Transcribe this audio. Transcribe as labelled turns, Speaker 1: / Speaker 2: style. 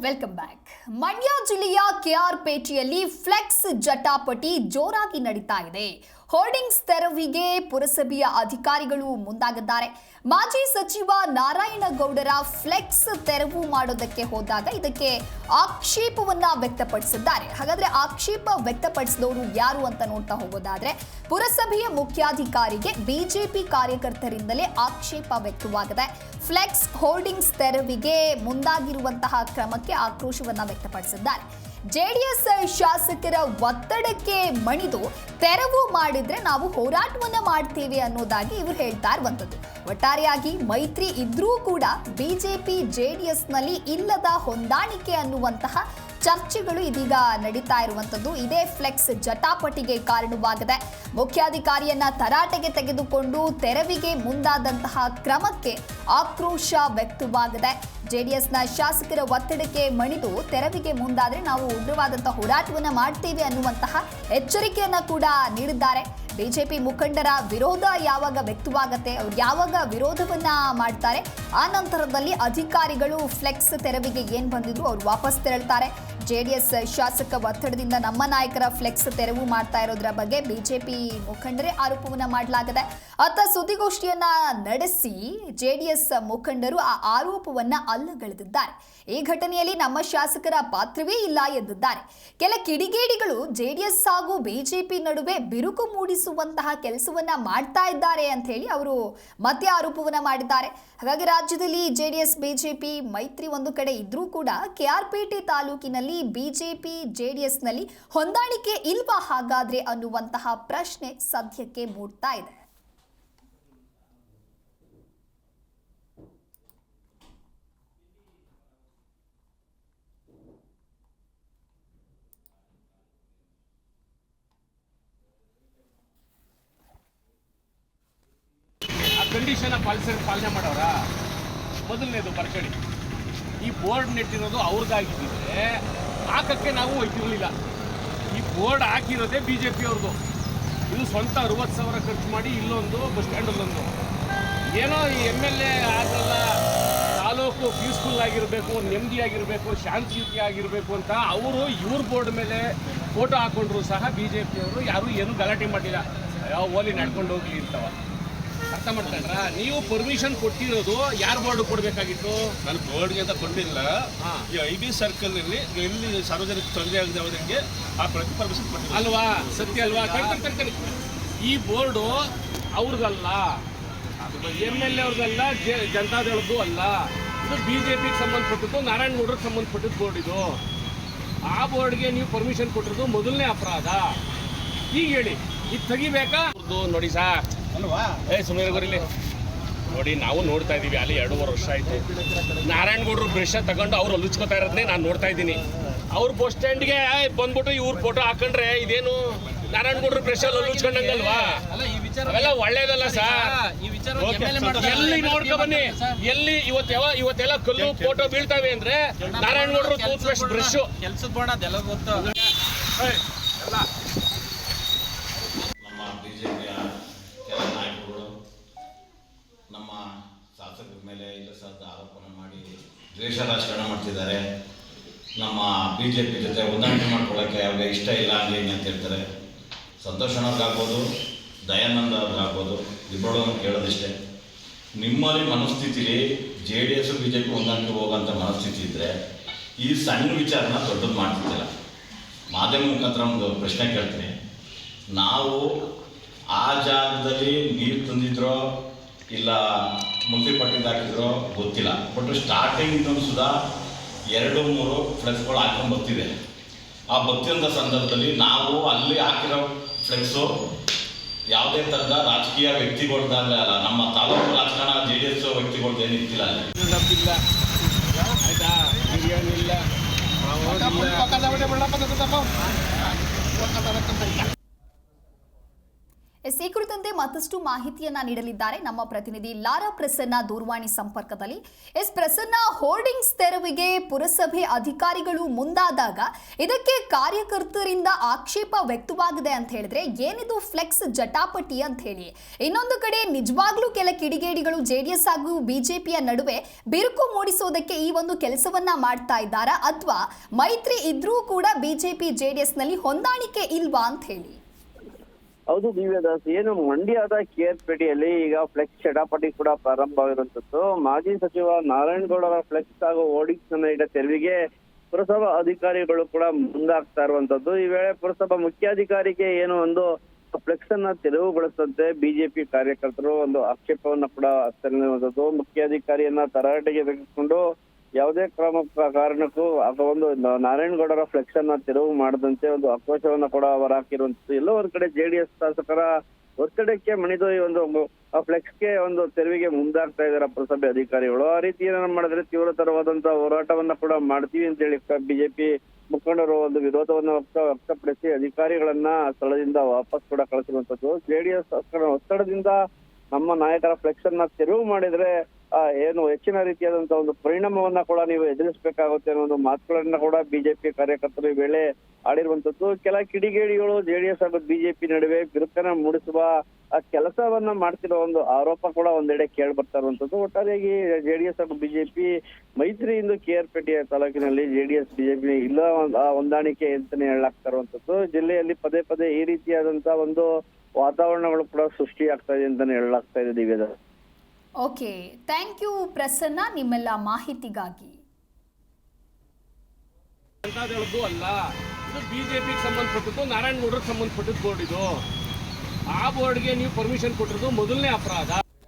Speaker 1: Welcome back. Mandya ಜಿಲ್ಲೆಯ ಕೆಆರ್ಪೇಟೆಯಲ್ಲಿ flex ಜಟಾಪಟಿ ಜೋರಾಗಿ ನಡೀತಾ ಇದೆ. ಹೋರ್ಡಿಂಗ್ಸ್ ತೆರವಿಗೆ ಪುರಸಭೆಯ ಅಧಿಕಾರಿಗಳು ಮುಂದಾಗಿದ್ದಾರೆ. ಮಾಜಿ ಸಚಿವ ನಾರಾಯಣಗೌಡರ ಫ್ಲೆಕ್ಸ್ ತೆರವು ಮಾಡೋದಕ್ಕೆ ಹೋದಾಗ ಇದಕ್ಕೆ ಆಕ್ಷೇಪವನ್ನ ವ್ಯಕ್ತಪಡಿಸಿದ್ದಾರೆ. ಹಾಗಾದ್ರೆ ಆಕ್ಷೇಪ ವ್ಯಕ್ತಪಡಿಸಿದವರು ಯಾರು ಅಂತ ನೋಡ್ತಾ ಹೋಗೋದಾದ್ರೆ ಪುರಸಭೆಯ ಮುಖ್ಯಾಧಿಕಾರಿಗೆ ಬಿಜೆಪಿ ಕಾರ್ಯಕರ್ತರಿಂದಲೇ ಆಕ್ಷೇಪ ವ್ಯಕ್ತವಾಗಿದೆ. ಫ್ಲೆಕ್ಸ್ ಹೋರ್ಡಿಂಗ್ಸ್ ತೆರವಿಗೆ ಮುಂದಾಗಿರುವಂತಹ ಕ್ರಮಕ್ಕೆ ಆಕ್ರೋಶವನ್ನ ವ್ಯಕ್ತಪಡಿಸಿದ್ದಾರೆ. ಜೆಡಿಎಸ್ ಶಾಸಕರ ಒತ್ತಡಕ್ಕೆ ಮಣಿದು ತೆರವು ಮಾಡಿದ್ರೆ ನಾವು ಹೋರಾಟವನ್ನ ಮಾಡ್ತೇವೆ ಅನ್ನೋದಾಗಿ ಇವರು ಹೇಳ್ತಾ ಇರುವಂತದ್ದು. ಒಟ್ಟಾರೆಯಾಗಿ ಮೈತ್ರಿ ಇದ್ರೂ ಕೂಡ ಬಿಜೆಪಿ ಜೆಡಿಎಸ್ನಲ್ಲಿ ಇಲ್ಲದ ಹೊಂದಾಣಿಕೆ ಅನ್ನುವಂತಹ ಚರ್ಚೆಗಳು ಇದೀಗ ನಡೀತಾ ಇರುವಂತದ್ದು. ಇದೇ ಫ್ಲೆಕ್ಸ್ ಜಟಾಪಟಿಗೆ ಕಾರಣವಾಗಿದೆ. ಮುಖ್ಯಾಧಿಕಾರಿಯನ್ನ ತರಾಟೆಗೆ ತೆಗೆದುಕೊಂಡು ತೆರವಿಗೆ ಮುಂದಾದಂತಹ ಕ್ರಮಕ್ಕೆ ಆಕ್ರೋಶ ವ್ಯಕ್ತವಾಗಿದೆ. ಜೆಡಿಎಸ್ನ ಶಾಸಕರ ಒತ್ತಡಕ್ಕೆ ಮಣಿದು ತೆರವಿಗೆ ಮುಂದಾದ್ರೆ ನಾವು ಉಗ್ರವಾದಂತಹ ಹೋರಾಟವನ್ನ ಮಾಡ್ತೇವೆ ಅನ್ನುವಂತಹ ಎಚ್ಚರಿಕೆಯನ್ನ ಕೂಡ ನೀಡಿದ್ದಾರೆ. ಬಿಜೆಪಿ ಮುಖಂಡರ ವಿರೋಧ ಯಾವಾಗ ವ್ಯಕ್ತವಾಗುತ್ತೆ, ಅವ್ರು ಯಾವಾಗ ವಿರೋಧವನ್ನ ಮಾಡ್ತಾರೆ, ಆ ನಂತರದಲ್ಲಿ ಅಧಿಕಾರಿಗಳು ಫ್ಲೆಕ್ಸ್ ತೆರವಿಗೆ ಏನ್ ಬಂದಿದ್ರು ಅವ್ರು ವಾಪಸ್ ತೆರಳ್ತಾರೆ. ಜೆಡಿಎಸ್ ಶಾಸಕ ಒತ್ತಡದಿಂದ ನಮ್ಮ ನಾಯಕರ ಫ್ಲೆಕ್ಸ್ ತೆರವು ಮಾಡ್ತಾ ಇರೋದ್ರ ಬಗ್ಗೆ ಬಿಜೆಪಿ ಮುಖಂಡರೇ ಆರೋಪವನ್ನ ಮಾಡಲಾಗಿದೆ. ಅತ್ತ ಸುದ್ದಿಗೋಷ್ಠಿಯನ್ನ ನಡೆಸಿ ಜೆಡಿಎಸ್ ಮುಖಂಡರು ಆ ಆರೋಪವನ್ನ ಅಲ್ಲಗಳೆದಿದ್ದಾರೆ. ಈ ಘಟನೆಯಲ್ಲಿ ನಮ್ಮ ಶಾಸಕರ ಪಾತ್ರವೇ ಇಲ್ಲ ಎಂದಿದ್ದಾರೆ. ಕೆಲ ಕಿಡಿಗೇಡಿಗಳು ಜೆಡಿಎಸ್ ಹಾಗೂ ಬಿಜೆಪಿ ನಡುವೆ ಬಿರುಕು ಮೂಡಿಸುವಂತಹ ಕೆಲಸವನ್ನ ಮಾಡ್ತಾ ಇದ್ದಾರೆ ಅಂತ ಹೇಳಿ ಅವರು ಮತ್ತೆ ಆರೋಪವನ್ನ ಮಾಡಿದ್ದಾರೆ. ಹಾಗಾಗಿ ರಾಜ್ಯದಲ್ಲಿ ಜೆಡಿಎಸ್ ಬಿಜೆಪಿ ಮೈತ್ರಿ ಒಂದು ಕಡೆ ಇದ್ರೂ ಕೂಡ ಕೆಆರ್ಪೇಟೆ ತಾಲೂಕಿನಲ್ಲಿ ಬಿಜೆಪಿ ಜೆಡಿಎಸ್ನಲ್ಲಿ ಹೊಂದಾಣಿಕೆ ಇಲ್ವಾ ಹಾಗಾದ್ರೆ ಅನ್ನುವಂತಹ ಪ್ರಶ್ನೆ ಸದ್ಯಕ್ಕೆ ಮೂಡ್ತಾ ಇದೆ.
Speaker 2: ಕಂಡೀಷನ್ ಪಾಲನೆ ಮಾಡೋರ ಮೊದಲನೇದು ಬರ್ಕಡಿ. ಈ ಬೋರ್ಡ್ ನೆಟ್ಟಿರೋದು ಅವ್ರದ್ದಾಗಿದ್ದರೆ ಹಾಕಕ್ಕೆ ನಾವು ಹೋಗ್ತಿರ್ಲಿಲ್ಲ. ಈ ಬೋರ್ಡ್ ಹಾಕಿರೋದೇ ಬಿಜೆಪಿ ಅವ್ರದ್ದು. ಇದು ಸ್ವಂತ 60,000 ಖರ್ಚು ಮಾಡಿ ಇಲ್ಲೊಂದು ಬಸ್ ಸ್ಟ್ಯಾಂಡಲ್ಲೊಂದು ಏನೋ ಈ MLA ಆಗಲ್ಲ, ತಾಲೂಕು ಪೀಸ್ಫುಲ್ ಆಗಿರಬೇಕು, ನೆಮ್ಮದಿಯಾಗಿರಬೇಕು, ಶಾಂತಿಯುತಿ ಆಗಿರಬೇಕು ಅಂತ ಅವರು ಇವ್ರ ಬೋರ್ಡ್ ಮೇಲೆ ಫೋಟೋ ಹಾಕೊಂಡ್ರು ಸಹ ಬಿಜೆಪಿ ಅವರು ಯಾರು ಏನು ಗಲಾಟೆ ಮಾಡಿಲ್ಲ. ಯಾವ ಓಲಿ ನಡ್ಕೊಂಡು ಹೋಗ್ಲಿ ಅಂತವ ಅರ್ಥ ಮಾಡ್ಕೊಂಡ್ರ. ನೀವು ಪರ್ಮಿಷನ್ ಕೊಟ್ಟಿರೋದು ಯಾರ ಬೋರ್ಡ್ ಕೊಡಬೇಕಾಗಿತ್ತು?
Speaker 3: ನಾನು ಬೋರ್ಡ್ಗೆ ಅಂತ ಕೊಟ್ಟಿಲ್ಲ. ಈ IB ಸರ್ಕಲ್ ಅಲ್ಲಿ ಎಲ್ಲಿ ಸಾರ್ವಜನಿಕ ತೊಂದರೆ ಆಗದವರಿಗೆ ಆ ಪ್ರತಿ ಪರ್ಮಿಷನ್ ಕೊಟ್ಟಿಲ್ಲ
Speaker 2: ಅಲ್ವಾ? ಸತ್ಯ ಅಲ್ವಾ? ಈ ಬೋರ್ಡು ಅವ್ರದ್ದಲ್ಲ, MLA ಅವ್ರದ್ದಲ್ಲ, ಜನತಾದಳದ್ದು ಅಲ್ಲ. ಇದು ಬಿಜೆಪಿಗೆ ಸಂಬಂಧಪಟ್ಟಿದ್ದು, ನಾರಾಯಣಗೌಡರಿಗೆ ಸಂಬಂಧಪಟ್ಟಿದ್ದು ಬೋರ್ಡ್. ಇದು ಆ ಬೋರ್ಡ್ಗೆ ನೀವು ಪರ್ಮಿಷನ್ ಕೊಟ್ಟಿರೋದು ಮೊದಲನೇ ಅಪರಾಧ. ಈಗ ಹೇಳಿ, ಇದು ತೆಗಿಬೇಕಾ? ನೋಡಿ ಸಾರ್
Speaker 3: ಅಲ್ವಾ?
Speaker 2: ಸುಮ್ಮನೆ ಗೊರಿಲಿ ನೋಡಿ, ನಾವು ನೋಡ್ತಾ ಇದ್ದೀವಿ. ಅಲ್ಲಿ 2.5 ವರ್ಷ ಆಯಿತು. ನಾರಾಯಣಗೌಡರು ಬ್ರಷ ತಗೊಂಡು ಅವ್ರು ಹೊಲಿಚ್ಕೋತಾ ಇರೋದನ್ನೇ ನಾನು ನೋಡ್ತಾ ಇದ್ದೀನಿ. ಅವ್ರ ಬಸ್ ಸ್ಟ್ಯಾಂಡ್ಗೆ ಬಂದ್ಬಿಟ್ಟು ಇವ್ರ ಫೋಟೋ ಹಾಕೊಂಡ್ರೆ ಇದೇನು ನಾರಾಯಣಗೌಡರು ಬ್ರಷಲ್ಲಿ ಹೊಲಿಚ್ಕೊಂಡಂಗಲ್ವಾ? ಅವೆಲ್ಲ ಒಳ್ಳೇದಲ್ಲ ಸರ್. ಎಲ್ಲಿ ನೋಡ್ಕೊ ಬನ್ನಿ, ಎಲ್ಲಿ ಇವತ್ತೆಲ್ಲ ಕಲ್ಲು ಫೋಟೋ ಬೀಳ್ತಾವೆ ಅಂದ್ರೆ ನಾರಾಯಣಗೌಡರು ಟೂತ್ ಪೇಸ್ಟ್ ಬ್ರಷ್
Speaker 4: ಕೆಲ್ಸದ ಬೋರ್ಡ್ ಅದೆಲ್ಲ ಗೊತ್ತು.
Speaker 5: ನಮ್ಮ ಬಿಜೆಪಿಯ ಕೆಲ ನಾಯಕರುಗಳು ನಮ್ಮ ಶಾಸಕರ ಮೇಲೆ ಇಲ್ಲಸಲ್ಲದ ಆರೋಪನ ಮಾಡಿ ದ್ವೇಷ ರಾಜಕಾರಣ ಮಾಡ್ತಿದ್ದಾರೆ. ನಮ್ಮ ಬಿಜೆಪಿ ಜೊತೆ ಹೊಂದಾಣಿಕೆ ಮಾಡ್ಕೊಳ್ಳೋಕ್ಕೆ ಅವ್ರಿಗೆ ಇಷ್ಟ ಇಲ್ಲ ಹಂಗೆ ಅಂತ ಹೇಳ್ತಾರೆ. ಸಂತೋಷನವ್ರಿಗಾಗ್ಬೋದು, ದಯಾನಂದ ಅವ್ರಿಗಾಗ್ಬೋದು, ಇಬ್ಬರನ್ನು ಕೇಳೋದಿಷ್ಟೇ, ನಿಮ್ಮಲ್ಲಿ ಮನಸ್ಥಿತಿಲಿ JDS BJP ಹೊಂದಾಣಿಕೆ ಹೋಗೋಂಥ ಮನಸ್ಥಿತಿ ಇದ್ದರೆ ಈ ಸಣ್ಣ ವಿಚಾರನ ದೊಡ್ಡದು ಮಾಡ್ತಿದ್ದಿಲ್ಲ. ಮಾಧ್ಯಮ ಮುಖಾಂತರ ಒಂದು ಪ್ರಶ್ನೆ ಕೇಳ್ತೀನಿ. ನಾವು ಆ ಜಾಗದಲ್ಲಿ ನೀರು ತಂದಿದ್ರೋ ಇಲ್ಲ ಮುನ್ಸಿಪಾಲ್ಟಿಗೆ ಹಾಕಿದ್ರೋ ಗೊತ್ತಿಲ್ಲ, ಬಟ್ ಸ್ಟಾರ್ಟಿಂಗ್ ಸುಧಾ 2-3 ಫ್ಲೆಕ್ಸ್ಗಳು ಹಾಕೊಂಡು ಬರ್ತಿದೆ. ಆ ಬರ್ತಿರೋಂಥ ಸಂದರ್ಭದಲ್ಲಿ ನಾವು ಅಲ್ಲಿ ಹಾಕಿರೋ ಫ್ಲೆಕ್ಸು ಯಾವುದೇ ಥರದ ರಾಜಕೀಯ ವ್ಯಕ್ತಿಗಳ್ದಾಗಲೇ ಅಲ್ಲ, ನಮ್ಮ ತಾಲೂಕು ರಾಜಕಾರಣ JDS ವ್ಯಕ್ತಿಗಳ್ದು ಏನು ಇರ್ತಿಲ್ಲ ಅಲ್ಲಿ.
Speaker 2: ಆಯ್ತಾ? ಬಿರಿಯಾನಿ ಇಲ್ಲ,
Speaker 1: ಈ ಕುರಿತಂತೆ ಮತ್ತಷ್ಟು ಮಾಹಿತಿಯನ್ನ ನೀಡಲಿದ್ದಾರೆ ನಮ್ಮ ಪ್ರತಿನಿಧಿ ಲಾರಾ ಪ್ರಸನ್ನ ದೂರವಾಣಿ ಸಂಪರ್ಕದಲ್ಲಿ. ಪ್ರಸನ್ನ, ಹೋರ್ಡಿಂಗ್ಸ್ ತೆರವಿಗೆ ಪುರಸಭೆ ಅಧಿಕಾರಿಗಳು ಮುಂದಾದಾಗ ಇದಕ್ಕೆ ಕಾರ್ಯಕರ್ತರಿಂದ ಆಕ್ಷೇಪ ವ್ಯಕ್ತವಾಗಿದೆ ಅಂತ ಹೇಳಿದ್ರೆ ಏನಿದು ಫ್ಲೆಕ್ಸ್ ಜಟಾಪಟಿ ಅಂತ ಹೇಳಿ. ಇನ್ನೊಂದು ಕಡೆ ನಿಜವಾಗ್ಲೂ ಕೆಲ ಕಿಡಿಗೇಡಿಗಳು ಜೆಡಿಎಸ್ ಹಾಗೂ ಬಿಜೆಪಿಯ ನಡುವೆ ಬಿರುಕು ಮೂಡಿಸೋದಕ್ಕೆ ಈ ಒಂದು ಕೆಲಸವನ್ನ ಮಾಡ್ತಾ ಇದ್ದಾರಾ, ಅಥವಾ ಮೈತ್ರಿ ಇದ್ರೂ ಕೂಡ ಬಿಜೆಪಿ ಜೆಡಿಎಸ್ ನಲ್ಲಿ ಹೊಂದಾಣಿಕೆ ಇಲ್ವಾ ಅಂತ ಹೇಳಿ?
Speaker 4: ಹೌದು ದಿವ್ಯದಾಸ್, ಏನು ಮಂಡ್ಯದ KR ಪೇಟೆಯಲ್ಲಿ ಈಗ ಫ್ಲೆಕ್ಸ್ ಚಟಾಪಟಿ ಕೂಡ ಪ್ರಾರಂಭವಾಗಿರುವಂತದ್ದು. ಮಾಜಿ ಸಚಿವ ನಾರಾಯಣಗೌಡರ ಫ್ಲೆಕ್ಸ್ ಹಾಗೂ ಹೋರ್ಡಿಂಗ್ಸ್ ಅನ್ನ ತೆರವಿಗೆ ಪುರಸಭಾ ಅಧಿಕಾರಿಗಳು ಕೂಡ ಮುಂದಾಗ್ತಾ ಇರುವಂತದ್ದು. ಈ ವೇಳೆ ಪುರಸಭಾ ಮುಖ್ಯಾಧಿಕಾರಿಗೆ ಏನು ಒಂದು ಫ್ಲೆಕ್ಸ್ ಅನ್ನ ತೆರವುಗೊಳಿಸದಂತೆ ಬಿಜೆಪಿ ಕಾರ್ಯಕರ್ತರು ಒಂದು ಆಕ್ಷೇಪವನ್ನ ಕೂಡ ಹಚ್ಚಿರುವಂತದ್ದು. ಮುಖ್ಯಾಧಿಕಾರಿಯನ್ನ ತರಾಟೆಗೆ ತೆಗೆದುಕೊಂಡು ಯಾವುದೇ ಕಾರಣಕ್ಕೂ ಒಂದು ನಾರಾಯಣಗೌಡರ ಫ್ಲೆಕ್ಸ್ ಅನ್ನ ತೆರವು ಮಾಡದಂತೆ ಒಂದು ಆಕ್ರೋಶವನ್ನ ಕೂಡ ಹೊರ ಹಾಕಿರುವಂತದ್ದು. ಎಲ್ಲೋ ಒಂದ್ ಕಡೆ ಜೆಡಿಎಸ್ ಶಾಸಕರ ಒತ್ತಡಕ್ಕೆ ಮಣಿದು ಈ ಒಂದು ಫ್ಲೆಕ್ಸ್ಗೆ ಒಂದು ತೆರವಿಗೆ ಮುಂದಾಗ್ತಾ ಇದಾರೆ ಪುರಸಭೆ ಅಧಿಕಾರಿಗಳು. ಆ ರೀತಿ ಏನಾದ್ರು ಮಾಡಿದ್ರೆ ತೀವ್ರತರವಾದಂತಹ ಹೋರಾಟವನ್ನ ಕೂಡ ಮಾಡ್ತೀವಿ ಅಂತ ಹೇಳಿ ಬಿಜೆಪಿ ಮುಖಂಡರು ಒಂದು ವಿರೋಧವನ್ನ ವ್ಯಕ್ತಪಡಿಸಿ ಅಧಿಕಾರಿಗಳನ್ನ ಸ್ಥಳದಿಂದ ವಾಪಸ್ ಕೂಡ ಕಳಿಸಿರುವಂತದ್ದು. ಜೆಡಿಎಸ್ ಒತ್ತಡದಿಂದ ನಮ್ಮ ನಾಯಕರ ಫ್ಲೆಕ್ಸ್ ಅನ್ನ ತೆರವು ಮಾಡಿದ್ರೆ ಏನು ಹೆಚ್ಚಿನ ರೀತಿಯಾದಂತಹ ಒಂದು ಪರಿಣಾಮವನ್ನ ಕೂಡ ನೀವು ಎದುರಿಸಬೇಕಾಗುತ್ತೆ ಅನ್ನೋ ಒಂದು ಮಾತುಗಳನ್ನ ಕೂಡ ಬಿಜೆಪಿ ಕಾರ್ಯಕರ್ತರು ಈ ವೇಳೆ ಆಡಿರುವಂತದ್ದು. ಕೆಲ ಕಿಡಿಗೇಡಿಗಳು ಜೆಡಿಎಸ್ ಹಾಗೂ ಬಿಜೆಪಿ ನಡುವೆ ಬಿರುಕನ್ನ ಮೂಡಿಸುವ ಕೆಲಸವನ್ನ ಮಾಡ್ತಿರೋ ಒಂದು ಆರೋಪ ಕೂಡ ಒಂದೆಡೆ ಕೇಳಿ ಬರ್ತಾ ಇರುವಂತದ್ದು. ಒಟ್ಟಾರೆಯಾಗಿ ಜೆಡಿಎಸ್ ಹಾಗೂ ಬಿಜೆಪಿ ಮೈತ್ರಿ ಇಂದು KR ಪೇಟೆಯ ತಾಲೂಕಿನಲ್ಲಿ ಜೆಡಿಎಸ್ ಬಿಜೆಪಿ ಇಲ್ಲ ಹೊಂದಾಣಿಕೆ ಅಂತಾನೆ ಹೇಳಲಾಗ್ತಾ ಇರುವಂತದ್ದು. ಜಿಲ್ಲೆಯಲ್ಲಿ ಪದೇ ಪದೇ ಈ ರೀತಿಯಾದಂತಹ ಒಂದು ವಾತಾವರಣಗಳು ಕೂಡ ಸೃಷ್ಟಿಯಾಗ್ತಾ ಇದೆ ಅಂತಾನೆ ಹೇಳಲಾಗ್ತಾ ಇದೆ ದಿವ್ಯದ.
Speaker 1: ಓಕೆ, ಥ್ಯಾಂಕ್ ಯು ಪ್ರಸನ್ನ ನಿಮ್ಮೆಲ್ಲ ಮಾಹಿತಿಗಾಗಿ.
Speaker 2: ಅಂತದ್ದು ಅಲ್ಲ, ಇದು ಬಿಜೆಪಿಗೆ ಸಂಬಂಧಪಟ್ಟದ್ದು, ನಾರಾಯಣಗೌಡರಿಗೆ ಸಂಬಂಧಪಟ್ಟದ್ದು ಬೋರ್ಡ್ ಇದು. ಆ ಬೋರ್ಡ್ಗೆ ನೀವು ಪರ್ಮಿಷನ್ ಕೊಟ್ಟಿರೋದು ಮೊದಲನೇ ಅಪರಾಧ.